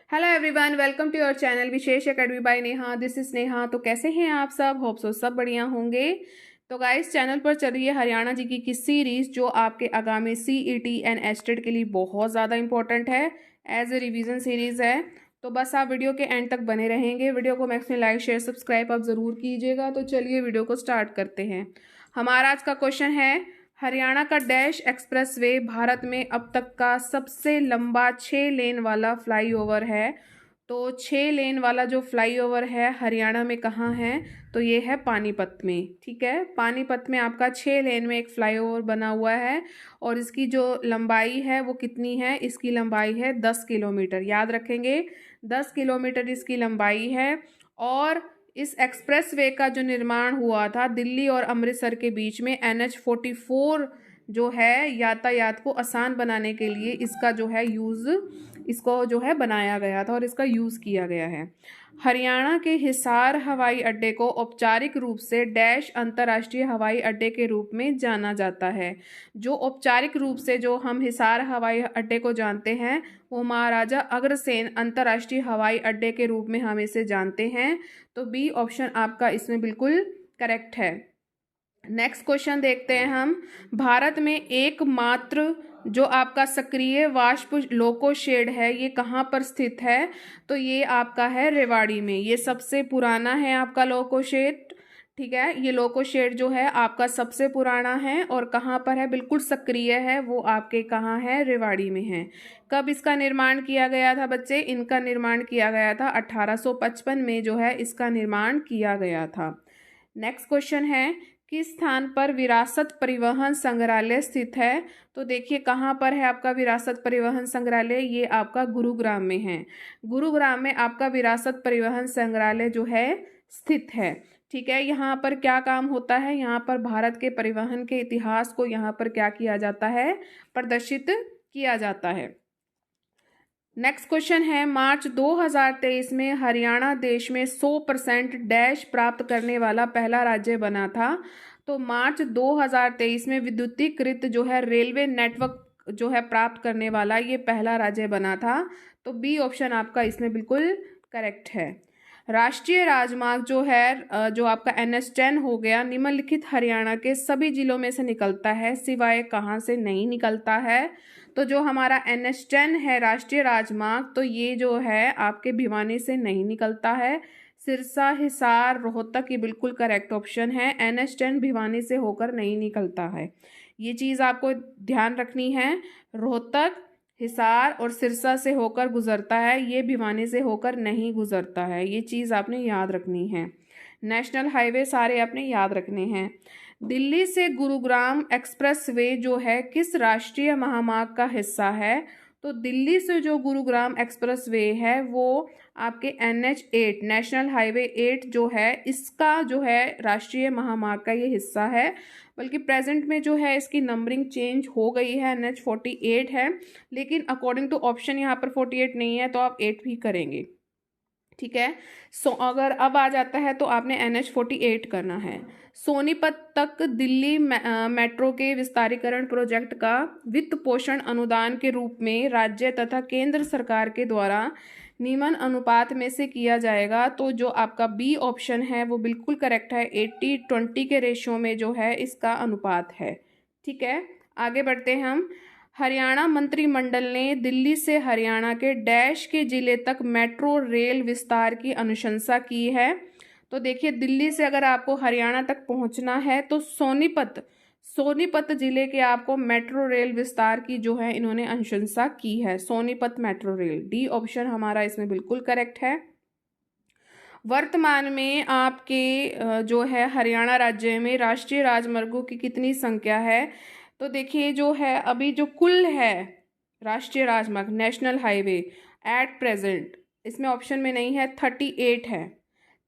Hello everyone, welcome to your channel Vishesh Academy by Neha. This is Neha. तो कैसे हैं आप सब? होप सो सब बढ़िया होंगे। तो गाइस, चैनल पर चल रही है हरियाणा जी की सीरीज जो आपके आगामी सीईटी एंड एस्टेट के लिए बहुत ज़्यादा इंपॉर्टेंट है। एज ए रिवीजन सीरीज है, तो बस आप वीडियो के एंड तक बने रहेंगे। वीडियो को मैक्सिमम लाइक शेयर सब्सक्राइब आप ज़रूर कीजिएगा। तो चलिए वीडियो को स्टार्ट करते हैं। हमारा आज का क्वेश्चन है, हरियाणा का डैश एक्सप्रेसवे भारत में अब तक का सबसे लंबा 6 लेन वाला फ्लाईओवर है। तो 6 लेन वाला जो फ्लाईओवर है हरियाणा में कहाँ है? तो ये है पानीपत में। ठीक है, पानीपत में आपका 6 लेन में एक फ्लाईओवर बना हुआ है और इसकी जो लंबाई है वो कितनी है? इसकी लंबाई है 10 किलोमीटर। याद रखेंगे, 10 किलोमीटर इसकी लंबाई है। और इस एक्सप्रेसवे का जो निर्माण हुआ था दिल्ली और अमृतसर के बीच में, NH-44 जो है यातायात को आसान बनाने के लिए इसका जो है इसको जो है बनाया गया था और इसका यूज़ किया गया है। हरियाणा के हिसार हवाई अड्डे को औपचारिक रूप से डैश अंतर्राष्ट्रीय हवाई अड्डे के रूप में जाना जाता है। जो औपचारिक रूप से जो हम हिसार हवाई अड्डे को जानते हैं वो महाराजा अग्रसेन अंतर्राष्ट्रीय हवाई अड्डे के रूप में हम इसे जानते हैं। तो बी ऑप्शन आपका इसमें बिल्कुल करेक्ट है। नेक्स्ट क्वेश्चन देखते हैं हम। भारत में एकमात्र जो आपका सक्रिय वाष्प लोको शेड है ये कहाँ पर स्थित है? तो ये आपका है रेवाड़ी में। ये सबसे पुराना है आपका लोको शेड। ठीक है, ये लोको शेड जो है आपका सबसे पुराना है और कहाँ पर है? बिल्कुल सक्रिय है, वो आपके कहाँ है? रेवाड़ी में है। कब इसका निर्माण किया गया था बच्चे? इनका निर्माण किया गया था 1855 में जो है इसका निर्माण किया गया था। नेक्स्ट क्वेश्चन है, किस स्थान पर विरासत परिवहन संग्रहालय स्थित है? तो देखिए कहाँ पर है आपका विरासत परिवहन संग्रहालय? ये आपका गुरुग्राम में है। गुरुग्राम में आपका विरासत परिवहन संग्रहालय जो है स्थित है। ठीक है, यहाँ पर क्या काम होता है? यहाँ पर भारत के परिवहन के इतिहास को यहाँ पर क्या किया जाता है? प्रदर्शित किया जाता है। नेक्स्ट क्वेश्चन है, मार्च 2023 में हरियाणा देश में 100% डैश प्राप्त करने वाला पहला राज्य बना था। तो मार्च 2023 में विद्युतीकृत जो है रेलवे नेटवर्क जो है प्राप्त करने वाला ये पहला राज्य बना था। तो बी ऑप्शन आपका इसमें बिल्कुल करेक्ट है। राष्ट्रीय राजमार्ग जो है जो आपका NH-10 हो गया, निम्नलिखित हरियाणा के सभी जिलों में से निकलता है, सिवाय कहाँ से नहीं निकलता है? तो जो हमारा NH-10 है राष्ट्रीय राजमार्ग, तो ये जो है आपके भिवानी से नहीं निकलता है। सिरसा, हिसार, रोहतक ये बिल्कुल करेक्ट ऑप्शन है। NH-10 भिवानी से होकर नहीं निकलता है, ये चीज़ आपको ध्यान रखनी है। रोहतक, हिसार और सिरसा से होकर गुजरता है, ये भिवानी से होकर नहीं गुजरता है, ये चीज़ आपने याद रखनी है। नेशनल हाईवे सारे आपने याद रखने हैं। दिल्ली से गुरुग्राम एक्सप्रेसवे जो है किस राष्ट्रीय महामार्ग का हिस्सा है? तो दिल्ली से जो गुरुग्राम एक्सप्रेसवे है वो आपके NH-8 नेशनल हाईवे 8 जो है इसका जो है राष्ट्रीय महामार्ग का ये हिस्सा है। बल्कि प्रेजेंट में जो है इसकी नंबरिंग चेंज हो गई है, NH-48 है, लेकिन अकॉर्डिंग टू ऑप्शन यहाँ पर 48 नहीं है तो आप 8 भी करेंगे। ठीक है, अगर अब आ जाता है तो आपने NH-48 करना है। सोनीपत तक दिल्ली मेट्रो के विस्तारीकरण प्रोजेक्ट का वित्त पोषण अनुदान के रूप में राज्य तथा केंद्र सरकार के द्वारा निम्न अनुपात में से किया जाएगा। तो जो आपका बी ऑप्शन है वो बिल्कुल करेक्ट है। 80-20 के रेशियो में जो है इसका अनुपात है। ठीक है, आगे बढ़ते हैं हम। हरियाणा मंत्रिमंडल ने दिल्ली से हरियाणा के डैश के जिले तक मेट्रो रेल विस्तार की अनुशंसा की है। तो देखिए, दिल्ली से अगर आपको हरियाणा तक पहुंचना है तो सोनीपत जिले के आपको मेट्रो रेल विस्तार की जो है इन्होंने अनुशंसा की है। Sonipat metro rail, D option हमारा इसमें बिल्कुल करेक्ट है। वर्तमान में आपके जो है हरियाणा राज्य में राष्ट्रीय राजमार्गों की कितनी संख्या है? तो देखिए जो है अभी जो कुल है राष्ट्रीय राजमार्ग नेशनल हाईवे एट प्रेजेंट, इसमें ऑप्शन में नहीं है, 38 है।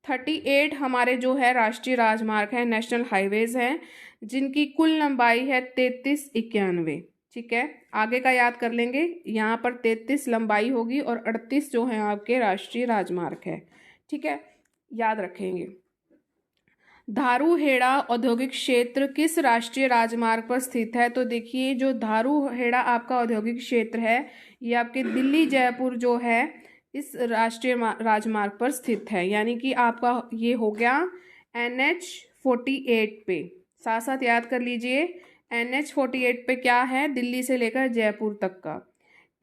38 हमारे जो है राष्ट्रीय राजमार्ग हैं, नेशनल हाईवेज हैं, जिनकी कुल लंबाई है 3391। ठीक है, आगे का याद कर लेंगे, यहाँ पर 33 लंबाई होगी और 38 जो है आपके राष्ट्रीय राजमार्ग है। ठीक है, याद रखेंगे। धारूहेड़ा औद्योगिक क्षेत्र किस राष्ट्रीय राजमार्ग पर स्थित है? तो देखिए जो धारूहेड़ा आपका औद्योगिक क्षेत्र है ये आपके दिल्ली जयपुर जो है इस राष्ट्रीय राजमार्ग पर स्थित है, यानी कि आपका ये हो गया NH-48 पे। साथ साथ याद कर लीजिए NH-48 पे क्या है, दिल्ली से लेकर जयपुर तक का।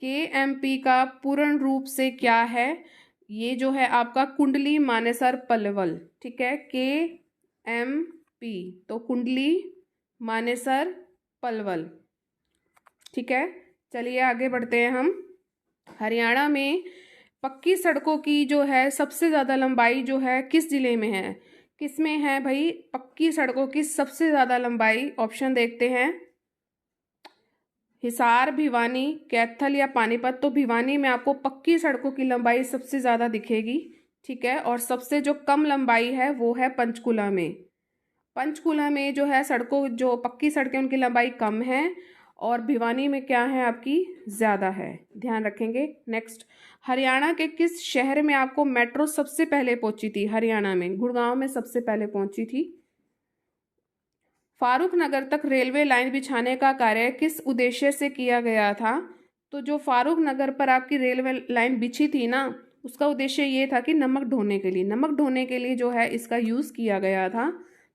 KMP का पूर्ण रूप से क्या है, ये जो है आपका कुंडली मानेसर पलवल, ठीक है, KMP तो कुंडली मानेसर पलवल, ठीक है। चलिए आगे बढ़ते हैं हम। हरियाणा में पक्की सड़कों की जो है सबसे ज़्यादा लंबाई जो है किस जिले में है, किस में है भाई पक्की सड़कों की सबसे ज़्यादा लंबाई? ऑप्शन देखते हैं, हिसार, भिवानी, कैथल या पानीपत। तो भिवानी में आपको पक्की सड़कों की लंबाई सबसे ज़्यादा दिखेगी, ठीक है। और सबसे जो कम लंबाई है वो है पंचकुला में। पंचकुला में जो है सड़कों, जो पक्की सड़कें उनकी लंबाई कम है, और भिवानी में क्या है आपकी ज़्यादा है, ध्यान रखेंगे। नेक्स्ट, हरियाणा के किस शहर में आपको मेट्रो सबसे पहले पहुंची थी? हरियाणा में गुड़गांव में सबसे पहले पहुंची थी। फारूक नगर तक रेलवे लाइन बिछाने का कार्य किस उद्देश्य से किया गया था? तो जो फारूक नगर पर आपकी रेलवे लाइन बिछी थी ना, उसका उद्देश्य ये था कि नमक ढोने के लिए, नमक ढोने के लिए जो है इसका यूज़ किया गया था।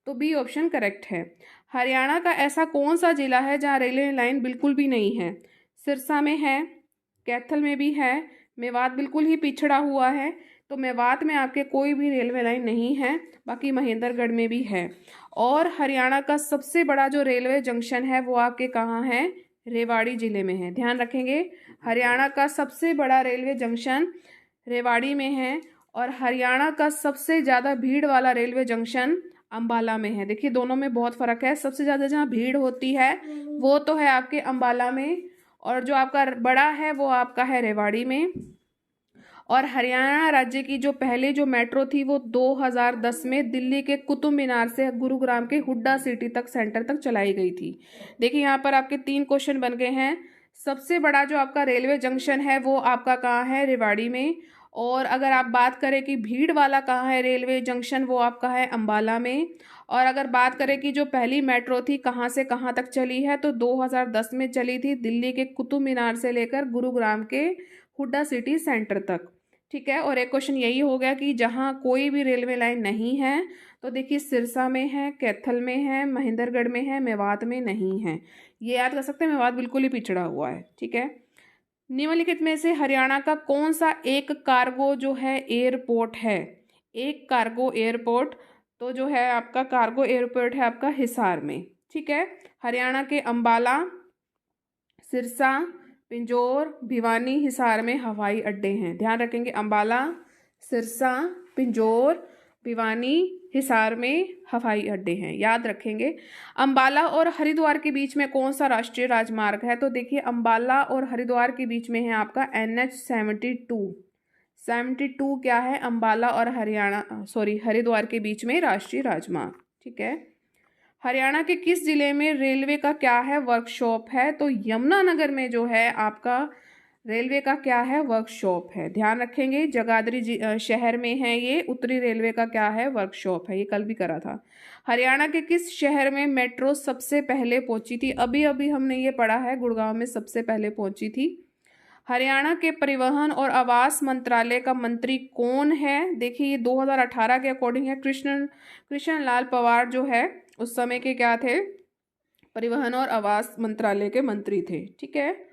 तो बी ऑप्शन करेक्ट है। हरियाणा का ऐसा कौन सा जिला है जहाँ रेलवे लाइन बिल्कुल भी नहीं है? सिरसा में है, कैथल में भी है, मेवात बिल्कुल ही पिछड़ा हुआ है। तो मेवात में आपके कोई भी रेलवे लाइन नहीं है, बाकी महेंद्रगढ़ में भी है। और हरियाणा का सबसे बड़ा जो रेलवे जंक्शन है वो आपके कहाँ है? रेवाड़ी जिले में है, ध्यान रखेंगे। हरियाणा का सबसे बड़ा रेलवे जंक्शन रेवाड़ी में है, और हरियाणा का सबसे ज़्यादा भीड़ वाला रेलवे जंक्शन अंबाला में है। देखिए दोनों में बहुत फ़र्क है, सबसे ज़्यादा जहाँ भीड़ होती है वो तो है आपके अंबाला में, और जो आपका बड़ा है वो आपका है रेवाड़ी में। और हरियाणा राज्य की जो पहले जो मेट्रो थी वो 2010 में दिल्ली के कुतुब मीनार से गुरुग्राम के हुड्डा सिटी तक सेंटर तक चलाई गई थी। देखिए यहाँ पर आपके 3 क्वेश्चन बन गए हैं। सबसे बड़ा जो आपका रेलवे जंक्शन है वो आपका कहाँ है? रेवाड़ी में। और अगर आप बात करें कि भीड़ वाला कहाँ है रेलवे जंक्शन, वो आपका है अंबाला में। और अगर बात करें कि जो पहली मेट्रो थी कहाँ से कहाँ तक चली है, तो 2010 में चली थी, दिल्ली के कुतुब मीनार से लेकर गुरुग्राम के हुड्डा सिटी सेंटर तक, ठीक है। और एक क्वेश्चन यही हो गया कि जहाँ कोई भी रेलवे लाइन नहीं है, तो देखिए सिरसा में है, कैथल में है, महेंद्रगढ़ में है, मेवात में नहीं है। ये याद कर सकते हैं, मेवात बिल्कुल ही पिछड़ा हुआ है, ठीक है। निम्नलिखित में से हरियाणा का कौन सा एक कार्गो जो है एयरपोर्ट है? एक कार्गो एयरपोर्ट, तो जो है आपका कार्गो एयरपोर्ट है आपका हिसार में, ठीक है। हरियाणा के अंबाला, सिरसा, पिंजौर, भिवानी, हिसार में हवाई अड्डे हैं, ध्यान रखेंगे। अंबाला, सिरसा, पिंजौर, भिवानी, हिसार में हवाई अड्डे हैं, याद रखेंगे। अंबाला और हरिद्वार के बीच में कौन सा राष्ट्रीय राजमार्ग है? तो देखिए अंबाला और हरिद्वार के बीच में है आपका NH-72। 72 क्या है? अंबाला और हरिद्वार के बीच में राष्ट्रीय राजमार्ग, ठीक है। हरियाणा के किस जिले में रेलवे का क्या है? वर्कशॉप है। तो यमुनानगर में जो है आपका रेलवे का क्या है? वर्कशॉप है, ध्यान रखेंगे। जगाधरी शहर में है ये, उत्तरी रेलवे का क्या है? वर्कशॉप है, ये कल भी करा था। हरियाणा के किस शहर में मेट्रो सबसे पहले पहुंची थी? अभी अभी हमने ये पढ़ा है, गुड़गांव में सबसे पहले पहुंची थी। हरियाणा के परिवहन और आवास मंत्रालय का मंत्री कौन है? देखिए ये 2018 के अकॉर्डिंग है, कृष्ण लाल पंवार जो है उस समय के क्या थे? परिवहन और आवास मंत्रालय के मंत्री थे, ठीक है।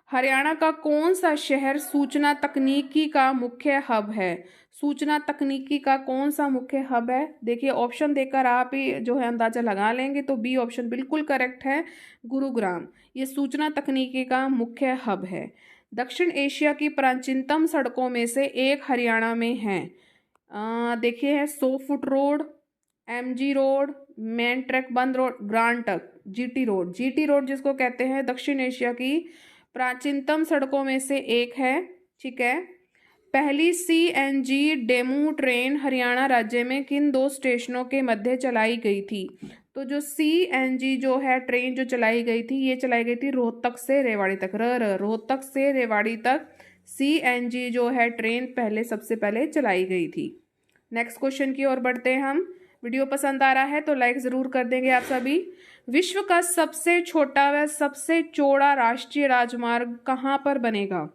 हरियाणा का कौन सा शहर सूचना तकनीकी का मुख्य हब है? सूचना तकनीकी का कौन सा मुख्य हब है? देखिए ऑप्शन देकर आप ही जो है अंदाजा लगा लेंगे। तो बी ऑप्शन बिल्कुल करेक्ट है, गुरुग्राम, ये सूचना तकनीकी का मुख्य हब है। दक्षिण एशिया की प्राचीनतम सड़कों में से एक हरियाणा में है। देखिए है 100 foot road, MG road, main track बंद road, Grand Trunk, GT road. GT road जिसको कहते हैं दक्षिण एशिया की प्राचीनतम सड़कों में से एक है, ठीक है। पहली CNG डेमू ट्रेन हरियाणा राज्य में किन 2 स्टेशनों के मध्य चलाई गई थी? तो जो CNG जो है ट्रेन जो चलाई गई थी, ये चलाई गई थी रोहतक से रेवाड़ी तक। रोहतक से रेवाड़ी तक CNG जो है ट्रेन सबसे पहले चलाई गई थी। नेक्स्ट क्वेश्चन की ओर बढ़ते हैं हम। वीडियो पसंद आ रहा है तो लाइक ज़रूर कर देंगे आप सभी। विश्व का सबसे छोटा व सबसे चौड़ा राष्ट्रीय राजमार्ग कहाँ पर बनेगा?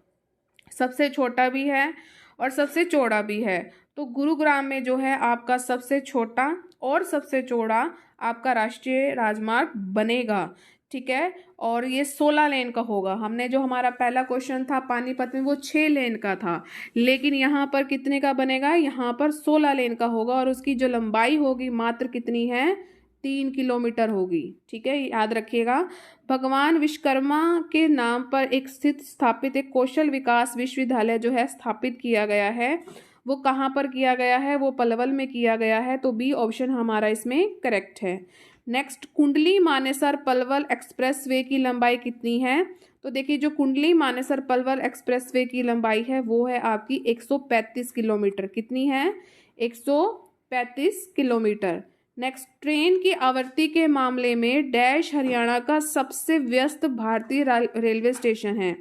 सबसे छोटा भी है और सबसे चौड़ा भी है। तो गुरुग्राम में जो है आपका सबसे छोटा और सबसे चौड़ा आपका राष्ट्रीय राजमार्ग बनेगा, ठीक है। और ये 16 लेन का होगा। हमने जो हमारा पहला क्वेश्चन था पानीपत में वो 6 लेन का था, लेकिन यहाँ पर कितने का बनेगा, यहाँ पर 16 लेन का होगा और उसकी जो लंबाई होगी मात्र कितनी है, 3 किलोमीटर होगी, ठीक है, याद रखिएगा। भगवान विश्वकर्मा के नाम पर एक स्थापित एक कौशल विकास विश्वविद्यालय जो है स्थापित किया गया है, वो कहाँ पर किया गया है, वो पलवल में किया गया है। तो बी ऑप्शन हमारा इसमें करेक्ट है। नेक्स्ट, कुंडली मानेसर पलवल एक्सप्रेसवे की लंबाई कितनी है। तो देखिए जो कुंडली मानेसर पलवल एक्सप्रेसवे की लंबाई है वो है आपकी 135 किलोमीटर। कितनी है, 135 किलोमीटर। नेक्स्ट, ट्रेन की आवृत्ति के मामले में डैश हरियाणा का सबसे व्यस्त भारतीय रेलवे स्टेशन है।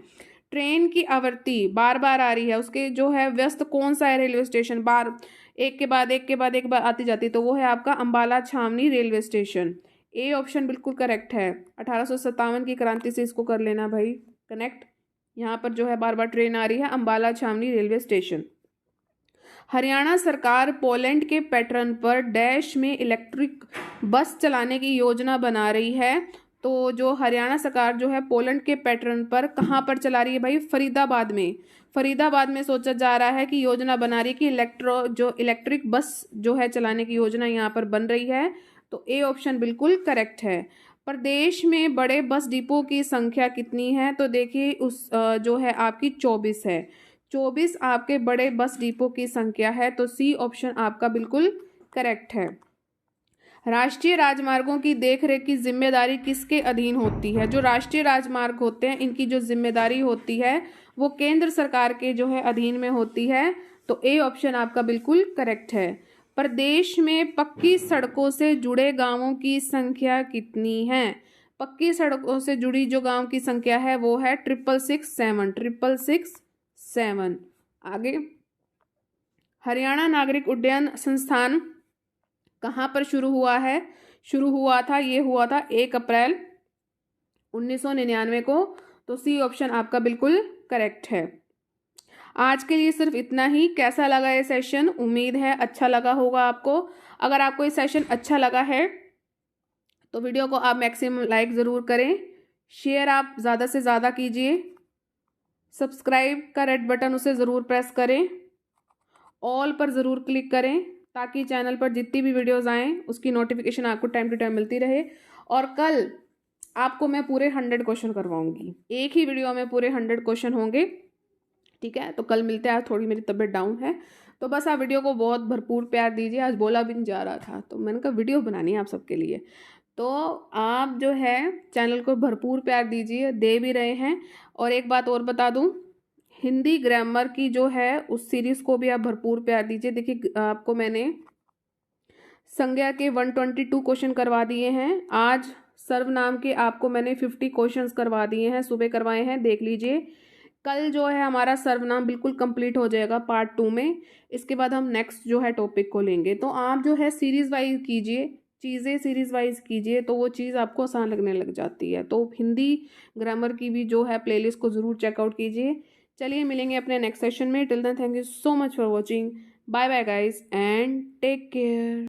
ट्रेन की आवृत्ति बार बार आ रही है, उसके जो है व्यस्त कौन सा है रेलवे स्टेशन, बार एक के बाद एक के बाद एक बार आती जाती, तो वो है आपका अंबाला छावनी रेलवे स्टेशन। ए ऑप्शन बिल्कुल करेक्ट है। 1857 की क्रांति से इसको कर लेना भाई कनेक्ट। यहाँ पर जो है बार बार ट्रेन आ रही है, अंबाला छावनी रेलवे स्टेशन। हरियाणा सरकार पोलैंड के पैटर्न पर डैश में इलेक्ट्रिक बस चलाने की योजना बना रही है। तो जो हरियाणा सरकार जो है पोलैंड के पैटर्न पर कहाँ पर चला रही है भाई, फरीदाबाद में। फरीदाबाद में सोचा जा रहा है कि योजना बना रही है कि इलेक्ट्रिक बस जो है चलाने की योजना यहाँ पर बन रही है। तो ए ऑप्शन बिल्कुल करेक्ट है। प्रदेश में बड़े बस डिपो की संख्या कितनी है। तो देखिए उस जो है आपकी 24 है। 24 आपके बड़े बस डिपो की संख्या है। तो सी ऑप्शन आपका बिल्कुल करेक्ट है। राष्ट्रीय राजमार्गों की देखरेख की जिम्मेदारी किसके अधीन होती है। जो राष्ट्रीय राजमार्ग होते हैं इनकी जो जिम्मेदारी होती है वो केंद्र सरकार के जो है अधीन में होती है। तो ए ऑप्शन आपका बिल्कुल करेक्ट है। प्रदेश में पक्की सड़कों से जुड़े गांवों की संख्या कितनी है। पक्की सड़कों से जुड़ी जो गांव की संख्या है वो है 667। आगे, हरियाणा नागरिक उड्डयन संस्थान कहाँ पर शुरू हुआ है। शुरू हुआ था, ये हुआ था 1 अप्रैल 1999 को। तो सी ऑप्शन आपका बिल्कुल करेक्ट है। आज के लिए सिर्फ इतना ही। कैसा लगा ये सेशन, उम्मीद है अच्छा लगा होगा आपको। अगर आपको ये सेशन अच्छा लगा है तो वीडियो को आप मैक्सिमम लाइक ज़रूर करें, शेयर आप ज़्यादा से ज़्यादा कीजिए, सब्सक्राइब का रेड बटन उसे ज़रूर प्रेस करें, ऑल पर ज़रूर क्लिक करें ताकि चैनल पर जितनी भी वीडियोज़ आएँ उसकी नोटिफिकेशन आपको टाइम टू टाइम मिलती रहे। और कल आपको मैं पूरे 100 क्वेश्चन करवाऊंगी, एक ही वीडियो में पूरे 100 क्वेश्चन होंगे, ठीक है। तो कल मिलते हैं। आज थोड़ी मेरी तबीयत डाउन है तो बस आप वीडियो को बहुत भरपूर प्यार दीजिए। आज बोला भी नहीं जा रहा था तो मैंने कहा वीडियो बनानी है आप सबके लिए। तो आप जो है चैनल को भरपूर प्यार दीजिए, दे भी रहे हैं। और एक बात और बता दूं, हिंदी ग्रामर की जो है उस सीरीज़ को भी आप भरपूर प्यार दीजिए। देखिए आपको मैंने संज्ञा के 122 क्वेश्चन करवा दिए हैं। आज सर्वनाम के आपको मैंने 50 क्वेश्चंस करवा दिए हैं, सुबह करवाए हैं, देख लीजिए। कल जो है हमारा सर्वनाम बिल्कुल कंप्लीट हो जाएगा पार्ट 2 में। इसके बाद हम नेक्स्ट जो है टॉपिक को लेंगे। तो आप जो है सीरीज़ वाइज कीजिए, चीज़ें सीरीज़ वाइज कीजिए तो वो चीज़ आपको आसान लगने लग जाती है। तो हिंदी ग्रामर की भी जो है प्लेलिस्ट को ज़रूर चेकआउट कीजिए। चलिए मिलेंगे अपने नेक्स्ट सेशन में। Till then thank you so much for watching. Bye bye guys and take care.